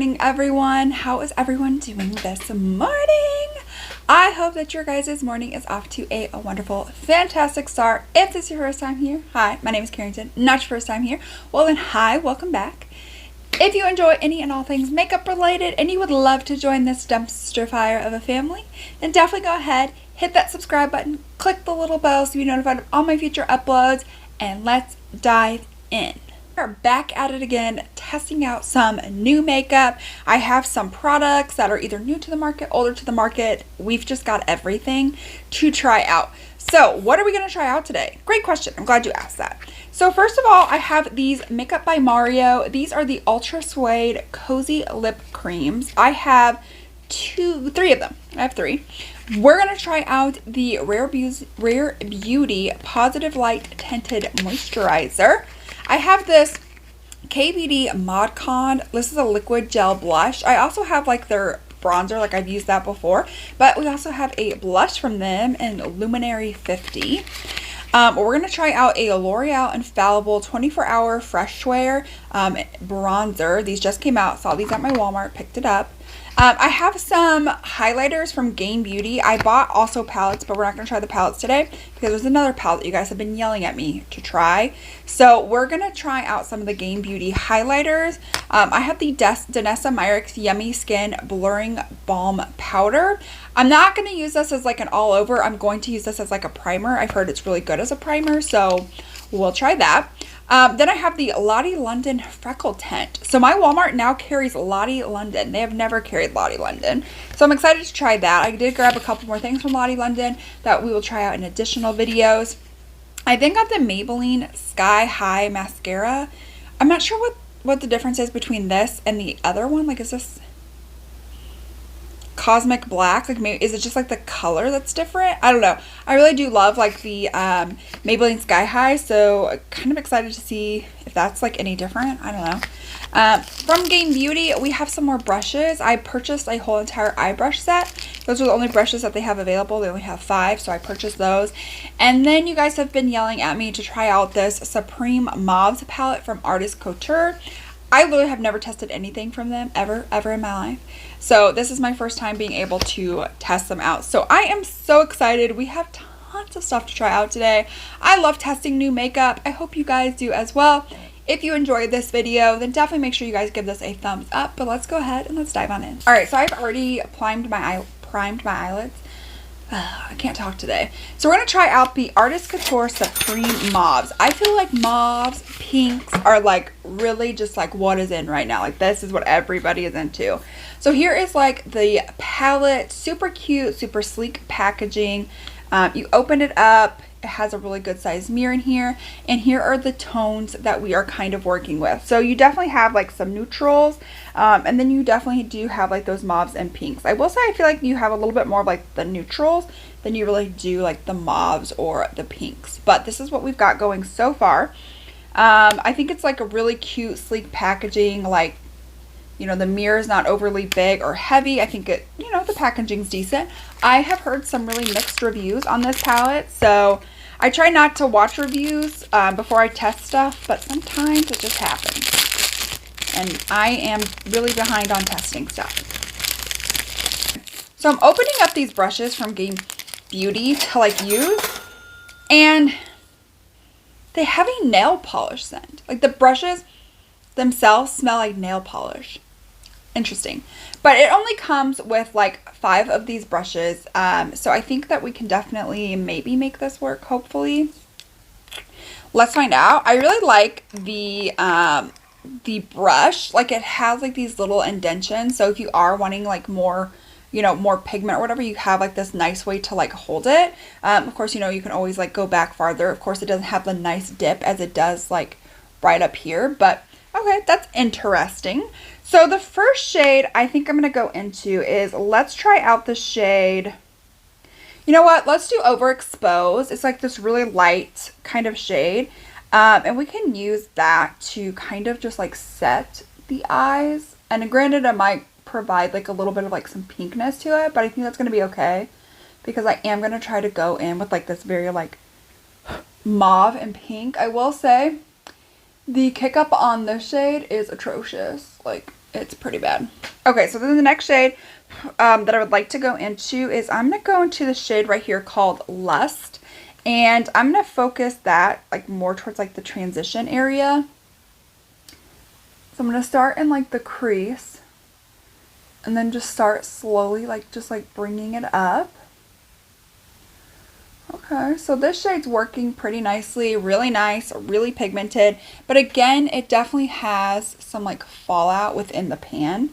morning, everyone. How is everyone doing this morning? I hope that your guys' morning is off to a wonderful, fantastic start. If this is your first time here, hi, my name is Carrington. Not your first time here. Well then, hi, welcome back. If you enjoy any and all things makeup related and you would love to join this dumpster fire of a family, then definitely go ahead, hit that subscribe button, click the little bell so you're notified of all my future uploads, and let's dive in. We're back at it again, testing out some new makeup. I have some products that are either new to the market, older to the market. We've just got everything to try out. So what are we going to try out today? Great question. I'm glad you asked that. So first of all, I have these Makeup by Mario. These are the Ultra Suede Cozy Lip Creams. I have three of them. I have three. We're going to try out the Rare Beauty Positive Light Tinted Moisturizer. I have this KVD Mod Con. This is a liquid gel blush. I also have like their bronzer, like I've used that before, but we also have a blush from them in Luminary 50. We're going to try out a L'Oreal Infallible 24-hour Freshware bronzer. These just came out. Saw these at my Walmart, picked it up. I have some highlighters from Gain Beauty. I bought also palettes, but we're not going to try the palettes today because there's another palette that you guys have been yelling at me to try. So we're going to try out some of the Gain Beauty highlighters. I have the Danessa Myricks Yummy Skin Blurring Balm Powder. I'm not going to use this as like an all over. I'm going to use this as like a primer. I've heard it's really good as a primer, so we'll try that. Then I have the Lottie London Freckle Tint. So my Walmart now carries Lottie London. They have never carried Lottie London. So I'm excited to try that. I did grab a couple more things from Lottie London that we will try out in additional videos. I then got the Maybelline Sky High Mascara. I'm not sure what the difference is between this and the other one. Like, is this Cosmic Black? Like, maybe is it just like the color that's different? I don't know. I really do love like the Maybelline Sky High, so kind of excited to see if that's like any different. I don't know. From Gain Beauty, we have some more brushes. I purchased a whole entire eye brush set. Those are the only brushes that they have available. They only have 5, so I purchased those. And then you guys have been yelling at me to try out this Supreme Mauves palette from Artist Couture. I literally have never tested anything from them ever in my life. So this is my first time being able to test them out. So I am so excited. We have tons of stuff to try out today. I love testing new makeup. I hope you guys do as well. If you enjoyed this video, then definitely make sure you guys give this a thumbs up. But let's go ahead and let's dive on in. All right, so I've already primed my eyelids. I can't talk today. So we're going to try out the Artist Couture Supreme Mauves. I feel like mauves, pinks are like really just like what is in right now. Like this is what everybody is into. So here is like the palette. Super cute, super sleek packaging. You open it up. It has a really good size mirror in here. And here are the tones that we are kind of working with. So you definitely have like some neutrals. And then you definitely do have like those mauves and pinks. I will say I feel like you have a little bit more of like the neutrals than you really do like the mauves or the pinks. But this is what we've got going so far. I think it's like a really cute, sleek packaging. Like, you know, the mirror is not overly big or heavy. I think it, you know, the packaging's decent. I have heard some really mixed reviews on this palette, so I try not to watch reviews before I test stuff, but sometimes it just happens. And I am really behind on testing stuff. So I'm opening up these brushes from Gain Beauty to like use, and they have a nail polish scent. Like the brushes themselves smell like nail polish. Interesting. But it only comes with like 5 of these brushes. So I think that we can definitely maybe make this work, hopefully. Let's find out. I really like the brush. Like it has like these little indentions. So if you are wanting like more, you know, more pigment or whatever, you have like this nice way to like hold it. Of course, you know, you can always like go back farther. Of course, it doesn't have the nice dip as it does like right up here, but okay, that's interesting. So the first shade I think I'm going to go into is, let's try out the shade, you know what, let's do Overexposed. It's like this really light kind of shade. And we can use that to kind of just like set the eyes. And granted, I might provide like a little bit of like some pinkness to it, but I think that's going to be okay because I am going to try to go in with like this very like mauve and pink. I will say the kick up on this shade is atrocious. Like It's pretty bad. Okay, so then the next shade that I would like to go into is I'm going to go into the shade right here called Lust. And I'm going to focus that like more towards like the transition area. So I'm going to start in like the crease. And then just start slowly, like just like bringing it up. Okay, so this shade's working pretty nicely, really nice, really pigmented, but again, it definitely has some like fallout within the pan.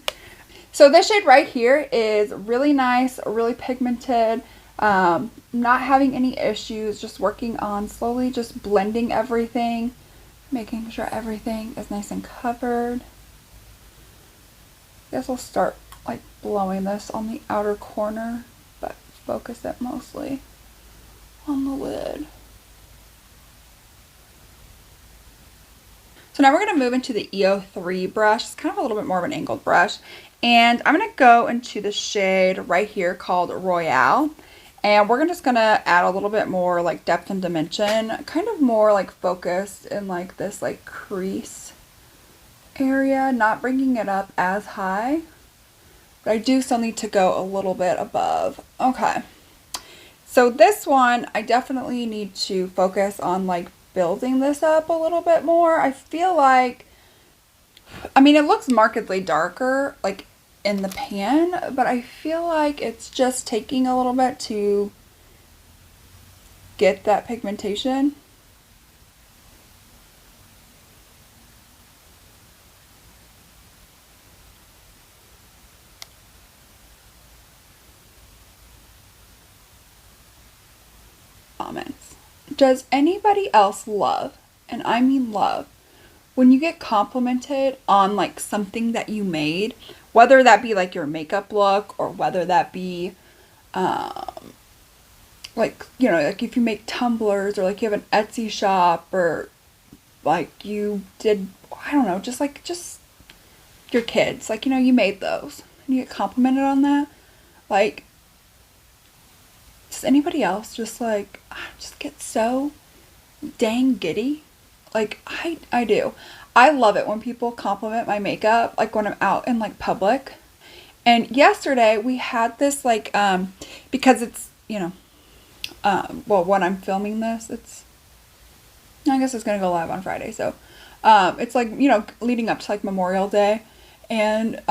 So this shade right here is really nice, really pigmented, not having any issues, just working on slowly just blending everything, making sure everything is nice and covered. I guess I'll start like blowing this on the outer corner, but focus it mostly on the lid. So now we're going to move into the EO3 brush. It's kind of a little bit more of an angled brush. And I'm going to go into the shade right here called Royale. And we're just going to add a little bit more like depth and dimension. Kind of more like focused in like this like crease area. Not bringing it up as high. But I do still need to go a little bit above. Okay. So this one, I definitely need to focus on like building this up a little bit more. I feel like, I mean, it looks markedly darker like in the pan, but I feel like it's just taking a little bit to get that pigmentation. Comments. Does anybody else love, and I mean love, when you get complimented on like something that you made, whether that be like your makeup look or whether that be like, you know, like if you make tumblers or like you have an Etsy shop or like you did, I don't know, just your kids, like, you know, you made those and you get complimented on that. Like, does anybody else just like, just get so dang giddy? Like, I do. I love it when people compliment my makeup, like when I'm out in like public. And yesterday we had this like, because it's, you know, well, when I'm filming this, I guess it's going to go live on Friday. So, it's like, you know, leading up to like Memorial Day. And,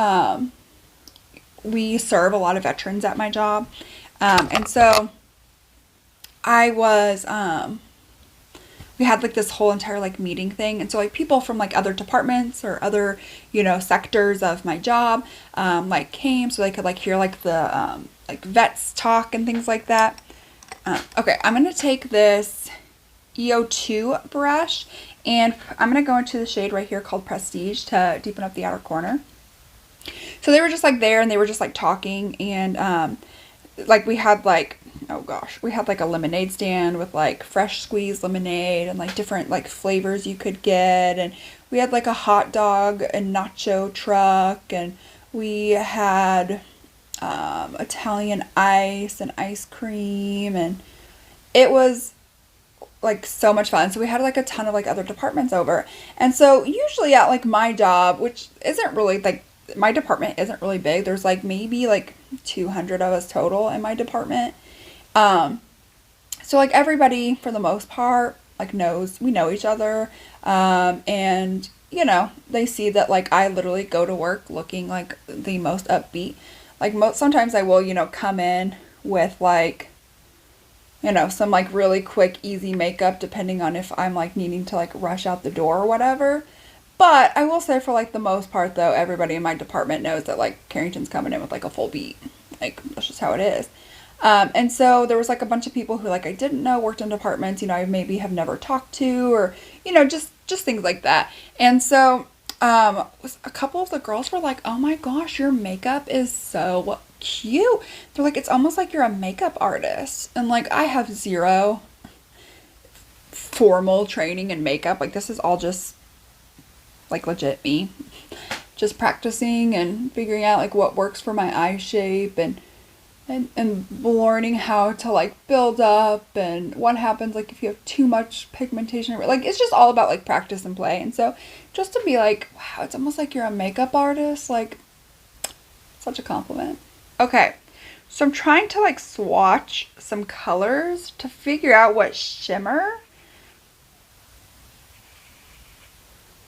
we serve a lot of veterans at my job. And so I was, we had like this whole entire like meeting thing. And so like people from like other departments or other, you know, sectors of my job, like came so they could like hear like the, like vets talk and things like that. Okay, I'm going to take this EO2 brush and I'm going to go into the shade right here called Prestige to deepen up the outer corner. So they were just like there and they were just like talking and like we had like, oh gosh, we had like a lemonade stand with like fresh squeezed lemonade and like different like flavors you could get, and we had like a hot dog and nacho truck, and we had Italian ice and ice cream, and it was like so much fun. So we had like a ton of like other departments over, and so usually at like my job, which isn't really like, my department isn't really big, there's like maybe like 200 of us total in my department. So like everybody for the most part like knows, we know each other, and you know, they see that like I literally go to work looking like the most upbeat. Like sometimes I will, you know, come in with like, you know, some like really quick easy makeup depending on if I'm like needing to like rush out the door or whatever. But I will say for like the most part though, everybody in my department knows that like Carrington's coming in with like a full beat. Like that's just how it is. And so there was like a bunch of people who like I didn't know worked in departments, you know, I maybe have never talked to, or, you know, just things like that. And so a couple of the girls were like, oh my gosh, your makeup is so cute. They're like, it's almost like you're a makeup artist. And like, I have zero formal training in makeup. Like this is all just like legit me. Just practicing and figuring out like what works for my eye shape and and learning how to like build up and what happens like if you have too much pigmentation. Like it's just all about like practice and play. And so just to be like, wow, it's almost like you're a makeup artist, like such a compliment. Okay, so I'm trying to like swatch some colors to figure out what shimmer.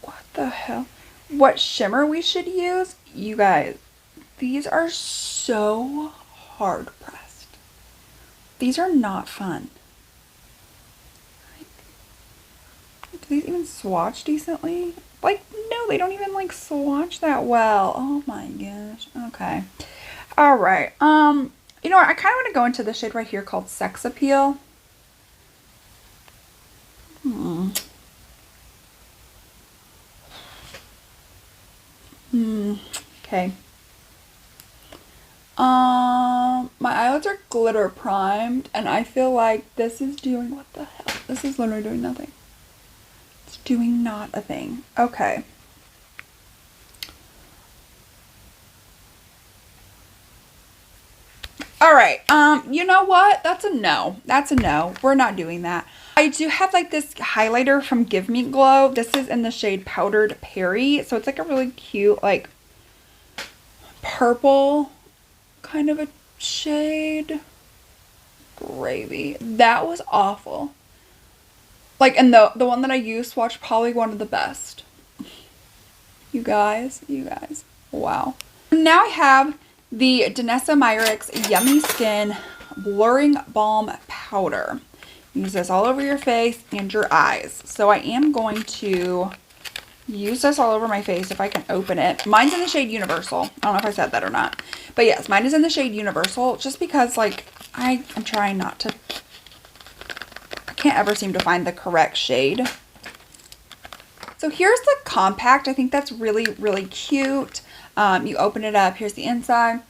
What the hell? What shimmer we should use. You guys, these are so hard pressed. These are not fun. Do these even swatch decently? Like, no, they don't even like swatch that well. Oh my gosh. Okay. All right. You know what? I kind of want to go into this shade right here called Sex Appeal. Okay. My eyelids are glitter primed, and I feel like this is doing, what the hell? This is literally doing nothing. It's doing not a thing. Okay. All right. You know what? That's a no. That's a no. We're not doing that. I do have like this highlighter from Give Me Glow. This is in the shade Powdered Perry. So it's like a really cute, like purple kind of a shade. Gravy. That was awful. Like, and the one that I used swatched probably one of the best. You guys. Wow. Now I have the Danessa Myricks Yummy Skin Blurring Balm Powder. Use this all over your face and your eyes. So I am going to use this all over my face if I can open it. Mine's in the shade Universal. I don't know if I said that or not. But yes, mine is in the shade Universal just because like I am trying not to, I can't ever seem to find the correct shade. So here's the compact. I think that's really, really cute. You open it up. Here's the inside.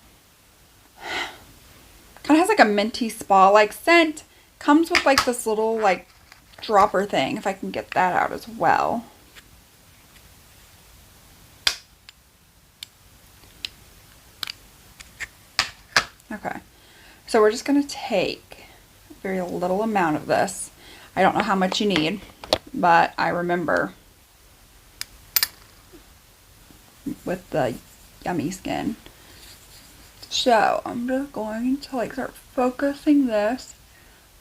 Kind of has like a minty spa-like scent. Comes with like this little like dropper thing, if I can get that out as well. Okay, so we're just going to take a very little amount of this. I don't know how much you need, but I remember with the Yummy Skin. So I'm just going to like start focusing this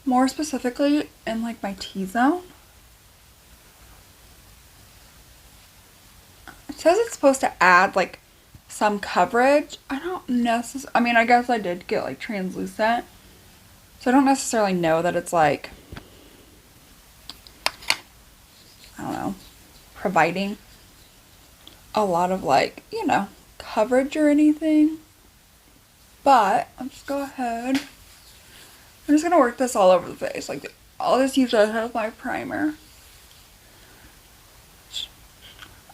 more specifically in like my T-zone. It says it's supposed to add like some coverage. I don't necessarily, I mean, I guess I did get like translucent. So I don't necessarily know that it's like, I don't know, providing a lot of like, you know, coverage or anything. But I'll just go ahead. I'm just gonna work this all over the face. Like, I'll just use it as my primer.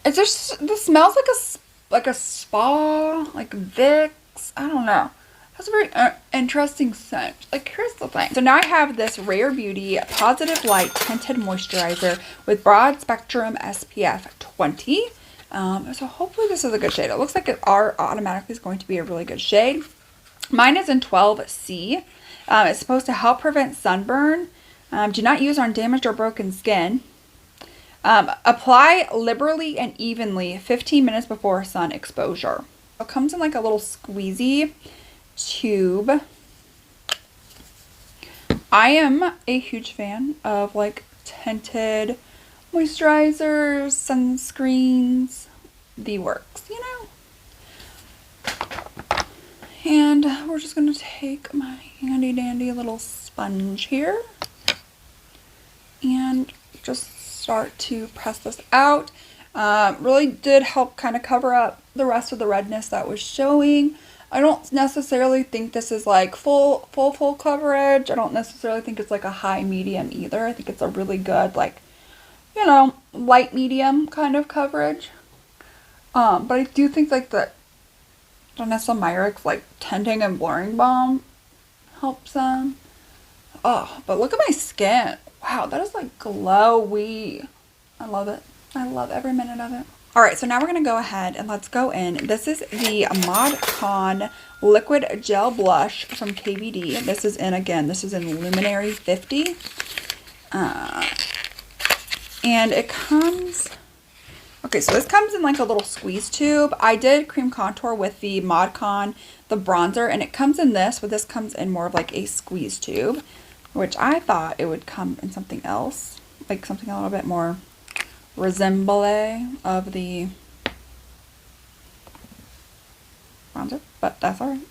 It's just, this smells like a spa, like Vicks. I don't know. It has a very interesting scent. Like, here's the thing. So now I have this Rare Beauty Positive Light Tinted Moisturizer with broad spectrum SPF 20. So hopefully this is a good shade. It looks like it automatically is going to be a really good shade. Mine is in 12C. It's supposed to help prevent sunburn. Do not use on damaged or broken skin. Apply liberally and evenly 15 minutes before sun exposure. It comes in like a little squeezy tube. I am a huge fan of like tinted moisturizers, sunscreens, the works, you know? And we're just going to take my handy dandy little sponge here and just start to press this out. Really did help kind of cover up the rest of the redness that was showing. I don't necessarily think this is like full coverage. I don't necessarily think it's like a high medium either. I think it's a really good, like, you know, light medium kind of coverage. But I do think like the Danessa Myricks like tinting and blurring balm helps them. Oh, but look at my skin. Wow, that is like glowy. I love it. I love every minute of it. All right, so now we're going to go ahead and let's go in. This is the Mod Con Liquid Gel Blush from KVD. This is in, again, this is in Luminary 50. And it comes, okay, so this comes in like a little squeeze tube. I did cream contour with the Mod Con, the bronzer, and it comes in this, but this comes in more of like a squeeze tube, which I thought it would come in something else, like something a little bit more resembling of the bronzer, but that's all right.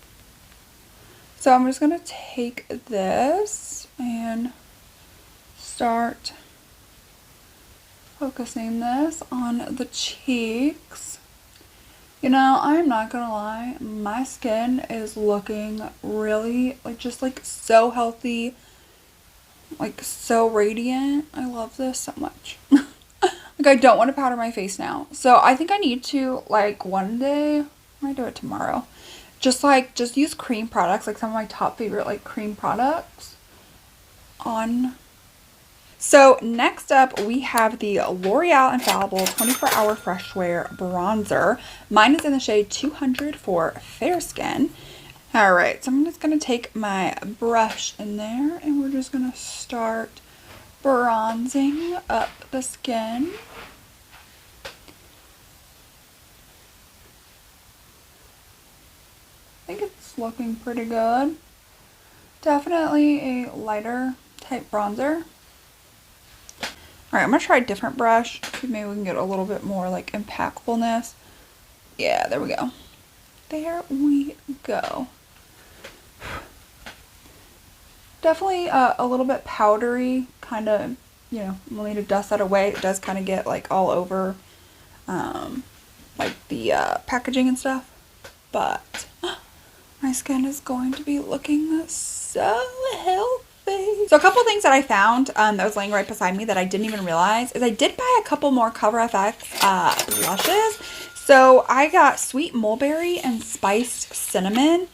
So I'm just going to take this and start focusing this on the cheeks. You know, I'm not gonna lie, my skin is looking really, like, just like so healthy, like so radiant. I love this so much. Like, I don't want to powder my face now. So I think I need to, like, one day, I might do it tomorrow, just use cream products, like some of my top favorite, like, cream products on. So next up we have the L'Oreal Infallible 24-Hour Freshware Bronzer. Mine is in the shade 200 for fair skin. Alright, so I'm just going to take my brush in there and we're just going to start bronzing up the skin. I think it's looking pretty good. Definitely a lighter type bronzer. Alright, I'm going to try a different brush. Maybe we can get a little bit more like impactfulness. Yeah, there we go. There we go. Definitely a little bit powdery, kind of, you know, we'll need to dust that away. It does kind of get like all over like the packaging and stuff. But my skin is going to be looking so healthy. So a couple things that I found that was laying right beside me that I didn't even realize is I did buy a couple more Cover FX blushes. So I got Sweet Mulberry and Spiced Cinnamon.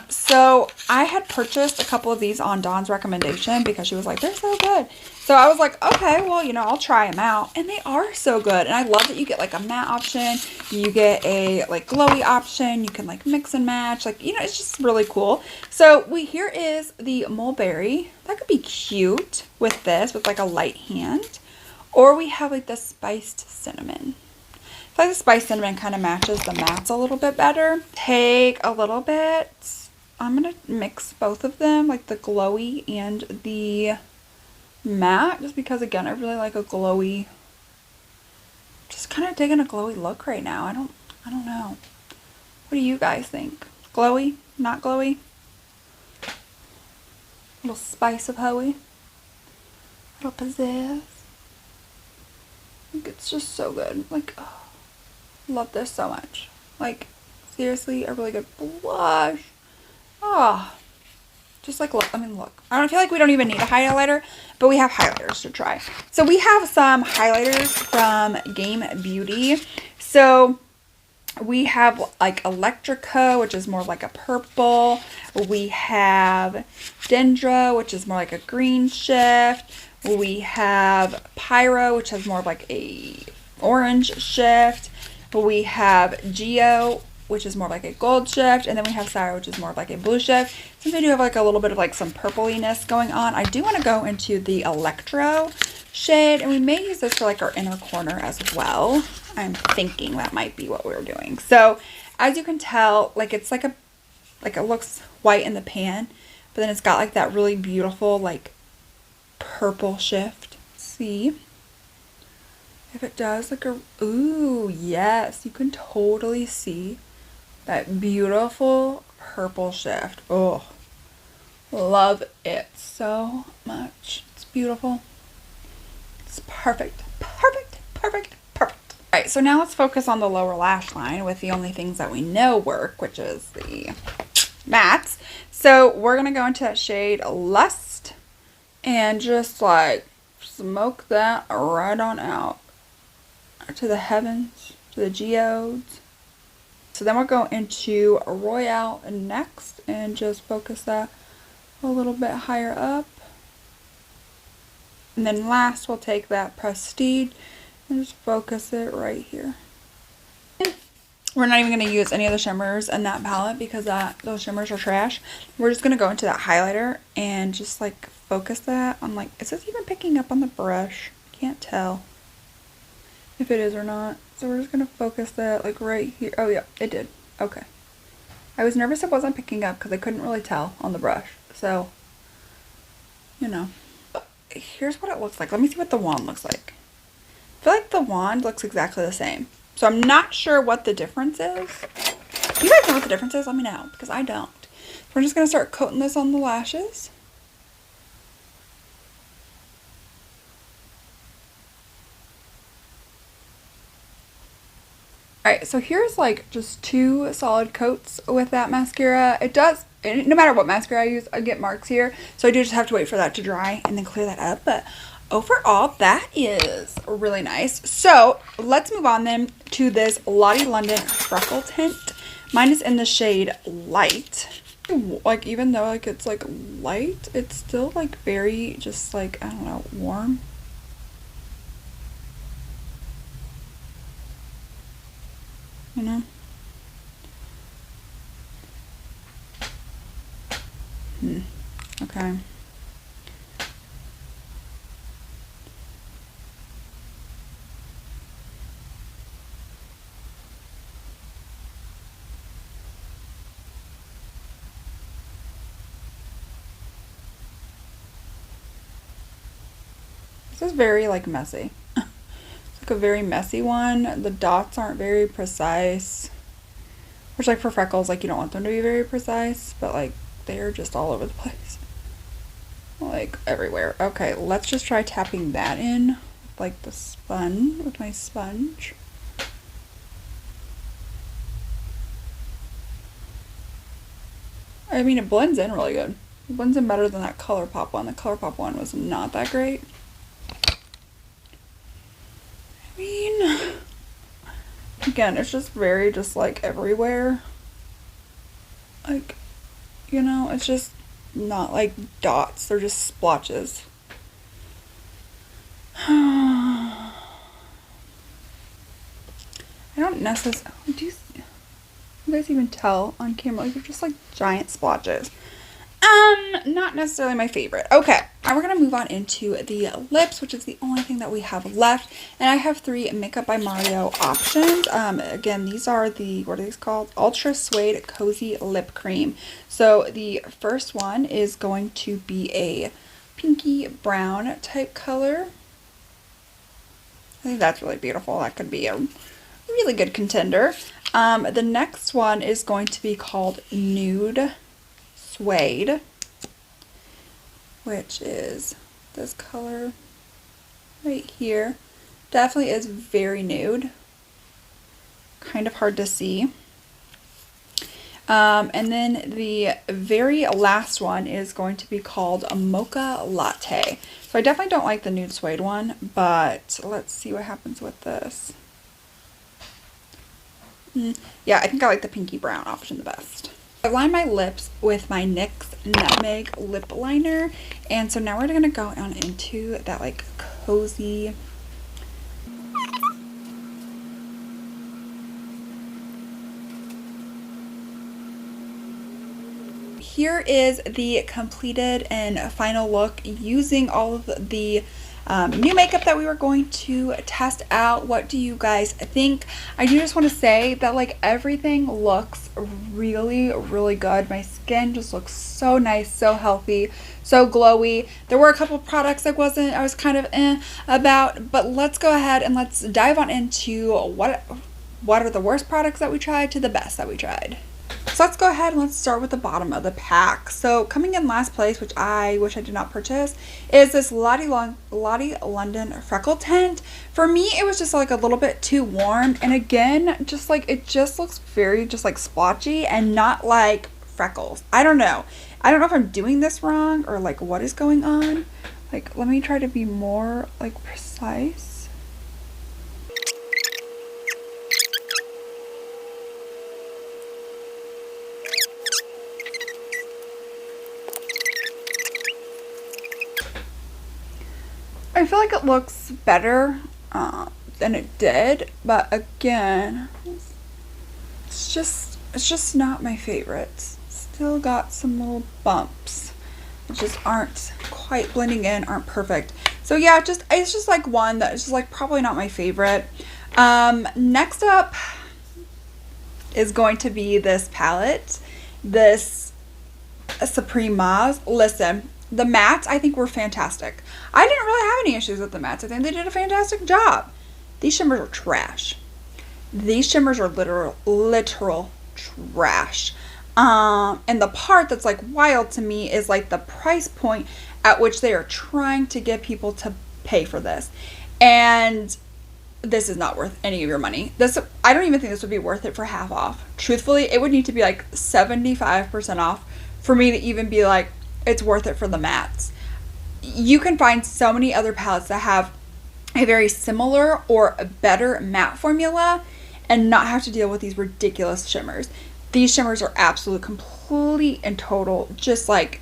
So I had purchased a couple of these on Dawn's recommendation because she was like, they're so good. So I was like, okay, well, you know, I'll try them out. And they are so good. And I love that you get like a matte option. You get a like glowy option. You can like mix and match. Like, you know, it's just really cool. So here is the Mulberry. That could be cute with this, with like a light hand. Or we have like the Spiced Cinnamon. I feel like the Spiced Cinnamon kind of matches the mattes a little bit better. Take a little bit. I'm going to mix both of them, like the glowy and the matte, just because, again, I really like a glowy, just kind of digging a glowy look right now. I don't know. What do you guys think? Glowy? Not glowy? A little spice of hoey? A little pizzazz? I think it's just so good. Like, oh, love this so much. Like, seriously, a really good blush. Oh, just like, look, I mean, look. I don't feel like we don't even need a highlighter, but we have highlighters to try. So we have some highlighters from Game Beauty. So we have like Electrico, which is more like a purple. We have Dendra, which is more like a green shift. We have Pyro, which has more of like a orange shift. We have Geo, which is more like a gold shift, and then we have Sarah, which is more like a blue shift. Since I do have like a little bit of like some purpliness going on, I do want to go into the Electro shade, and we may use this for like our inner corner as well. I'm thinking that might be what we're doing. So as you can tell, like it's like it looks white in the pan, but then it's got like that really beautiful like purple shift. See if it does like a, ooh, yes, you can totally see that beautiful purple shift. Oh, love it so much. It's beautiful. It's perfect. Perfect. Perfect. Perfect. All right, so now let's focus on the lower lash line with the only things that we know work, which is the mattes. So we're going to go into that shade Lust and just like smoke that right on out to the heavens, to the geodes. So then we'll go into Royale next and just focus that a little bit higher up. And then last we'll take that Prestige And just focus it right here. We're not even going to use any of the shimmers in that palette because those shimmers are trash. We're just going to go into that highlighter and just like focus that on, like, is this even picking up on the brush? Can't tell if it is or not. So we're just going to focus that like right here. Oh yeah, it did. Okay. I was nervous it wasn't picking up because I couldn't really tell on the brush. So, you know. Here's what it looks like. Let me see what the wand looks like. I feel like the wand looks exactly the same. So I'm not sure what the difference is. If you guys know what the difference is, let me know, because I don't. So we're just going to start coating this on the lashes. Alright, so here's like just 2 solid coats with that mascara. It does, no matter what mascara I use, I get marks here. So I do just have to wait for that to dry and then clear that up. But overall, that is really nice. So let's move on then to this Lottie London Freckle Tint. Mine is in the shade Light. Like, even though like it's like light, it's still like very just like, I don't know, warm. You know? Okay. This is very like messy. It's like a very messy one. The dots aren't very precise. Which, like, for freckles, like, you don't want them to be very precise, but like they're just all over the place. Like everywhere. Okay, let's just try tapping that in with, like, the sponge, with my sponge. I mean, it blends in really good. It blends in better than that ColourPop one. The ColourPop one was not that great. I mean, again, it's just very just like everywhere. Like, you know, it's just not like dots, they're just splotches. I don't necessarily, do you guys even tell on camera? Like, they're just like giant splotches. Not necessarily my favorite. Okay, now we're gonna move on into the lips, which is the only thing that we have left. And I have 3 Makeup by Mario options. Again, these are the, what are these called? Ultra Suede Cozy Lip Cream. So the first one is going to be a pinky brown type color. I think that's really beautiful. That could be a really good contender. The next one is going to be called Nude Suede, which is this color right here. Definitely is very nude, kind of hard to see. And then the very last one is going to be called a Mocha Latte. So I definitely don't like the Nude Suede one, but let's see what happens with this. Yeah, I think I like the pinky brown option the best. I lined my lips with my NYX Nutmeg lip liner, and so now we're gonna go on into that like cozy. Here is the completed and final look using all of the new makeup that we were going to test out. What do you guys think? I do just want to say that like everything looks really, really good. My skin just looks so nice, so healthy, so glowy. There were a couple products I was kind of about, but let's go ahead and let's dive on into what are the worst products that we tried to the best that we tried. So let's go ahead and let's start with the bottom of the pack. So coming in last place, which I wish I did not purchase, is this Lottie London Freckle Tint. For me, it was just like a little bit too warm. And again, just like, it just looks very just like splotchy and not like freckles. I don't know. I don't know if I'm doing this wrong or like what is going on. Like, let me try to be more like precise. I feel like it looks better. than it did, but again, it's just not my favorite. Still got some little bumps that just aren't quite blending in, aren't perfect. So yeah, it's just like one that is just like probably not my favorite. Next up is going to be this palette, this Supreme Mauves. Listen, the mattes I think were fantastic. I didn't really have any issues with the mattes. I think they did a fantastic job. These shimmers are trash. These shimmers are literal trash. And the part that's like wild to me is like the price point at which they are trying to get people to pay for this. And this is not worth any of your money. I don't even think this would be worth it for half off. Truthfully, it would need to be like 75% off for me to even be like, it's worth it for the mattes. You can find so many other palettes that have a very similar or a better matte formula and not have to deal with these ridiculous shimmers. These shimmers are absolute, complete, and total, just like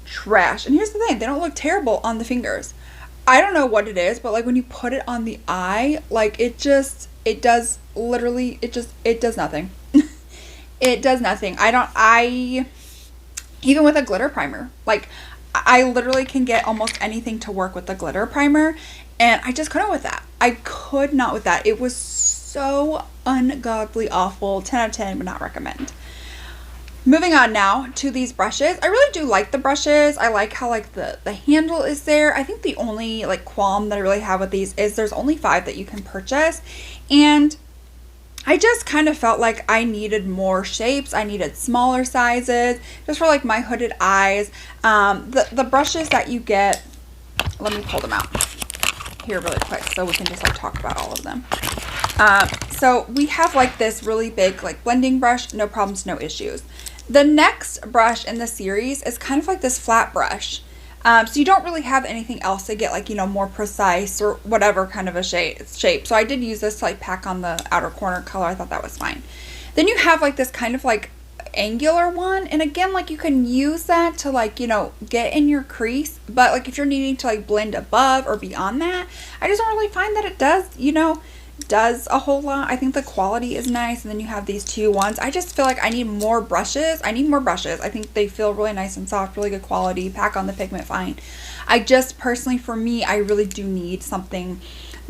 trash. And here's the thing, they don't look terrible on the fingers. I don't know what it is, but like when you put it on the eye, like it does nothing. It does nothing. Even with a glitter primer, like I literally can get almost anything to work with the glitter primer, and I just couldn't with that. I could not with that. It was so ungodly awful. 10 out of 10 would not recommend. Moving on now to these brushes. I really do like the brushes. I like how like the handle is there. I think the only like qualm that I really have with these is there's only 5 that you can purchase, and I just kind of felt like I needed more shapes. I needed smaller sizes just for like my hooded eyes. The brushes that you get, let me pull them out here really quick so we can just like talk about all of them. So we have like this really big like blending brush, no problems, no issues. The next brush in the series is kind of like this flat brush. So you don't really have anything else to get like, you know, more precise or whatever kind of a shape. So I did use this to like pack on the outer corner color. I thought that was fine. Then you have like this kind of like angular one, and again, like you can use that to like, you know, get in your crease, but like if you're needing to like blend above or beyond that, I just don't really find that it does, you know, does a whole lot. I think the quality is nice, and then you have these two ones. I just feel like I need more brushes. I think they feel really nice and soft, really good quality, pack on the pigment fine. I just personally, for me, I really do need something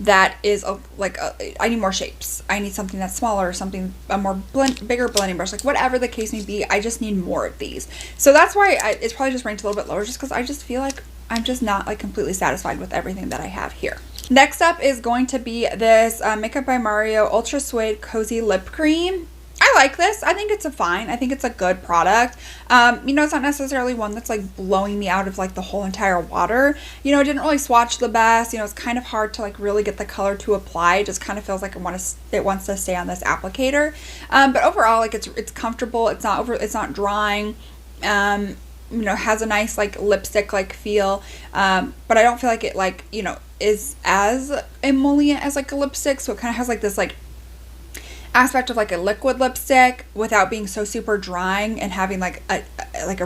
that is I need more shapes. I need something that's smaller, something bigger blending brush, like whatever the case may be. I just need more of these. So that's why it's probably just ranked a little bit lower, just because I just feel like I'm just not like completely satisfied with everything that I have here. Next up is going to be this Makeup by Mario Ultra Suede Cozy Lip Cream. I like this. I think it's I think it's a good product. You know, it's not necessarily one that's like blowing me out of like the whole entire water. You know, it didn't really swatch the best. You know, it's kind of hard to like really get the color to apply. It just kind of feels like it wants to stay on this applicator. But overall, like it's comfortable. It's not drying. You know, has a nice like lipstick like feel. But I don't feel like it like, you know, is as emollient as like a lipstick. So it kind of has like this like aspect of like a liquid lipstick without being so super drying, and having like a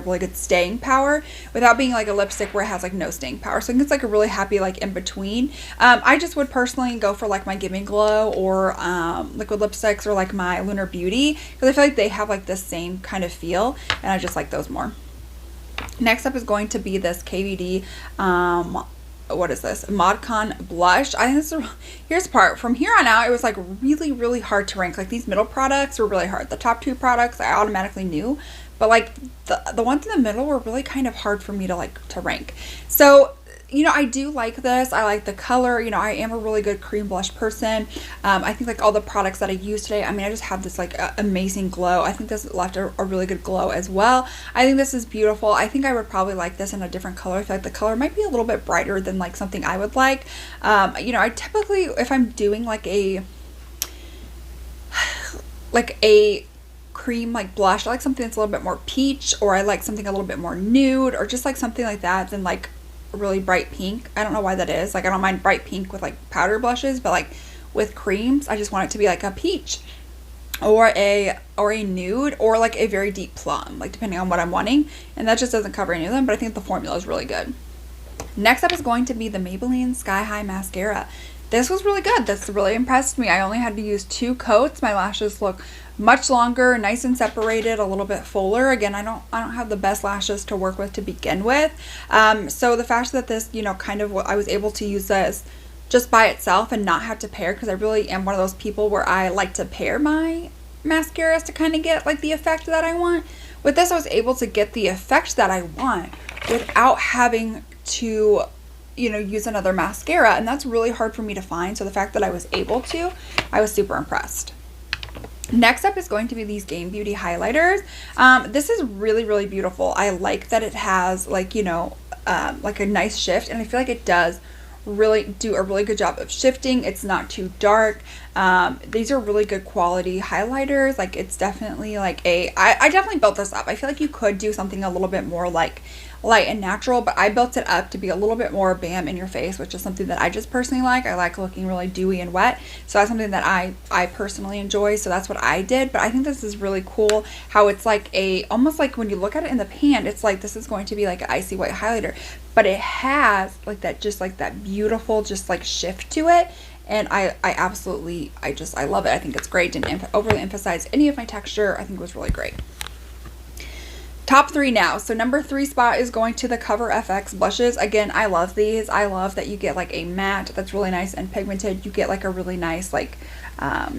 really good staying power without being like a lipstick where it has like no staying power. So I think it's like a really happy like in between. I just would personally go for like my Give Me Glow or liquid lipsticks, or like my Lunar Beauty, because I feel like they have like the same kind of feel, and I just like those more. Next up is going to be this KVD what is this, ModCon blush. I think this is here's the part, from here on out it was like really hard to rank. Like these middle products were really hard. The top 2 products I automatically knew, but like the ones in the middle were really kind of hard for me to like to rank. So you know, I do like this. I like the color. You know, I am a really good cream blush person. I think like all the products that I use today, I mean, I just have this like amazing glow. I think this left a really good glow as well. I think this is beautiful. I think I would probably like this in a different color. I feel like the color might be a little bit brighter than like something I would like. You know, I typically, if I'm doing like a cream like blush, I like something that's a little bit more peach, or I like something a little bit more nude, or just like something like that than like really bright pink. I don't know why that is. Like I don't mind bright pink with like powder blushes, but like with creams I just want it to be like a peach or a nude, or like a very deep plum, like depending on what I'm wanting, and that just doesn't cover any of them, but I think the formula is really good. Next up is going to be the Maybelline Sky High Mascara. this was really good. This really impressed me. I only had to use 2 coats. My lashes look much longer, nice and separated, a little bit fuller. Again, I don't have the best lashes to work with to begin with. So the fact that this, you know, kind of I was able to use this just by itself and not have to pair, because I really am one of those people where I like to pair my mascaras to kind of get like the effect that I want. With this, I was able to get the effect that I want without having to, you know, use another mascara, and that's really hard for me to find. So the fact that I was able to, I was super impressed. Next up is going to be these Game Beauty highlighters. This is really, really beautiful. I like that it has like, you know, like a nice shift, and I feel like it does really do a really good job of shifting. It's not too dark. These are really good quality highlighters. Like, it's definitely like I definitely built this up. I feel like you could do something a little bit more like light and natural, but I built it up to be a little bit more bam in your face, which is something that I just personally like. I like looking really dewy and wet, so that's something that I personally enjoy, so that's what I did. But I think this is really cool how it's like almost like when you look at it in the pan, it's like this is going to be like an icy white highlighter, but it has like that, just like that beautiful just like shift to it. And I absolutely, I love it. I think it's great. Didn't overly emphasize any of my texture. I think it was really great. Top 3 now. So number 3 spot is going to the Cover FX blushes. Again, I love these. I love that you get like a matte that's really nice and pigmented. You get like a really nice like a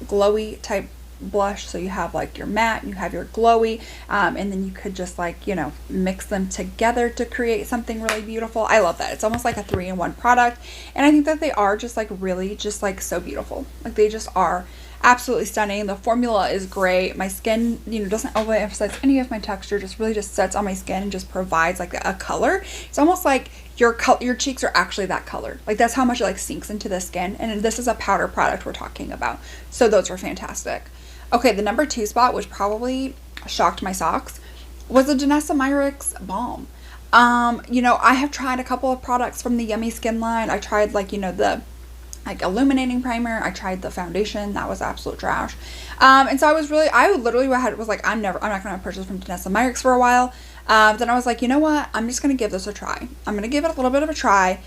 glowy type blush. So you have like your matte, you have your glowy, and then you could just like, you know, mix them together to create something really beautiful. I love that. It's almost like a 3-in-1 product, and I think that they are just like really just like so beautiful. Like, they just are absolutely stunning. The formula is great. My skin, you know, doesn't overly emphasize any of my texture, just really just sets on my skin and just provides like a color. It's almost like your cheeks are actually that color. Like, that's how much it like sinks into the skin. And this is a powder product we're talking about, so those are fantastic. Okay, the number 2 spot, which probably shocked my socks, was the Danessa Myricks Balm. You know, I have tried a couple of products from the Yummy Skin line. I tried like, you know, the like illuminating primer. I tried the foundation. That was absolute trash. And so I literally was like, I'm not going to purchase from Danessa Myricks for a while. Then I was like, you know what? I'm just going to give this a try. I'm going to give it a little bit of a try.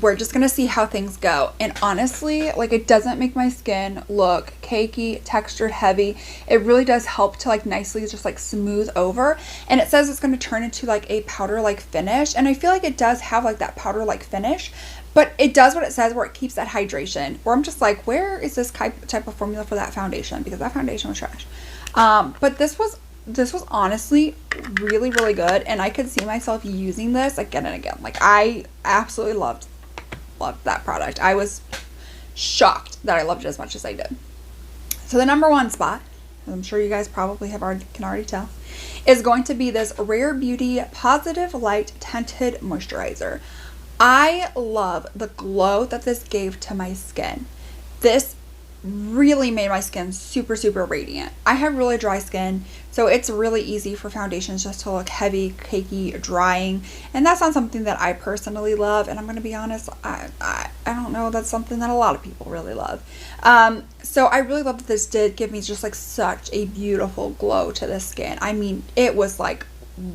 We're just going to see how things go. And honestly, like, it doesn't make my skin look cakey, textured, heavy. It really does help to like nicely just like smooth over. And it says it's going to turn into like a powder like finish. And I feel like it does have like that powder like finish. But it does what it says, where it keeps that hydration. Where I'm just like, where is this type of formula for that foundation? Because that foundation was trash. But this was honestly really, really good. And I could see myself using this again and again. Like, I absolutely loved that product. I was shocked that I loved it as much as I did. So the number 1 spot, as I'm sure you guys probably can already tell, is going to be this Rare Beauty Positive Light Tinted Moisturizer. I love the glow that this gave to my skin. This really made my skin super, super radiant. I have really dry skin, so it's really easy for foundations just to look heavy, cakey, drying, and that's not something that I personally love. And I'm going to be honest, I don't know, that's something that a lot of people really love. So I really love that this did give me just like such a beautiful glow to the skin. I mean, it was like,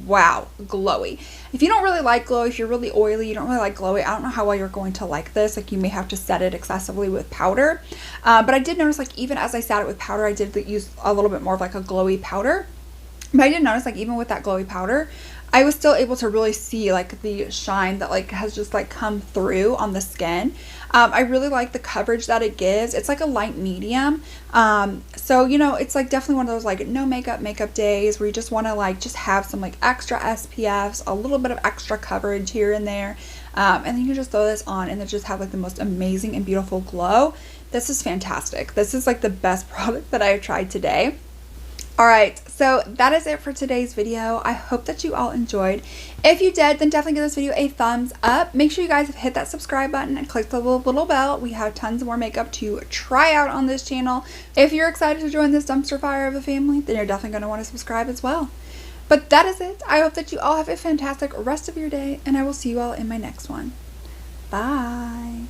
wow, glowy. If you don't really like glow, if you're really oily, you don't really like glowy, I don't know how well you're going to like this. Like, you may have to set it excessively with powder. But I did notice, like, even as I sat it with powder, I did use a little bit more of like a glowy powder. But I did notice, like, even with that glowy powder, I was still able to really see like the shine that like has just like come through on the skin. I really like the coverage that it gives. It's like a light medium. So, you know, it's like definitely one of those like no makeup days where you just want to like just have some like extra SPFs, a little bit of extra coverage here and there. And then you can just throw this on and then just have like the most amazing and beautiful glow. This is fantastic. This is like the best product that I have tried today. Alright, so that is it for today's video. I hope that you all enjoyed. If you did, then definitely give this video a thumbs up. Make sure you guys have hit that subscribe button and click the little bell. We have tons more makeup to try out on this channel. If you're excited to join this dumpster fire of a family, then you're definitely going to want to subscribe as well. But that is it. I hope that you all have a fantastic rest of your day, and I will see you all in my next one. Bye.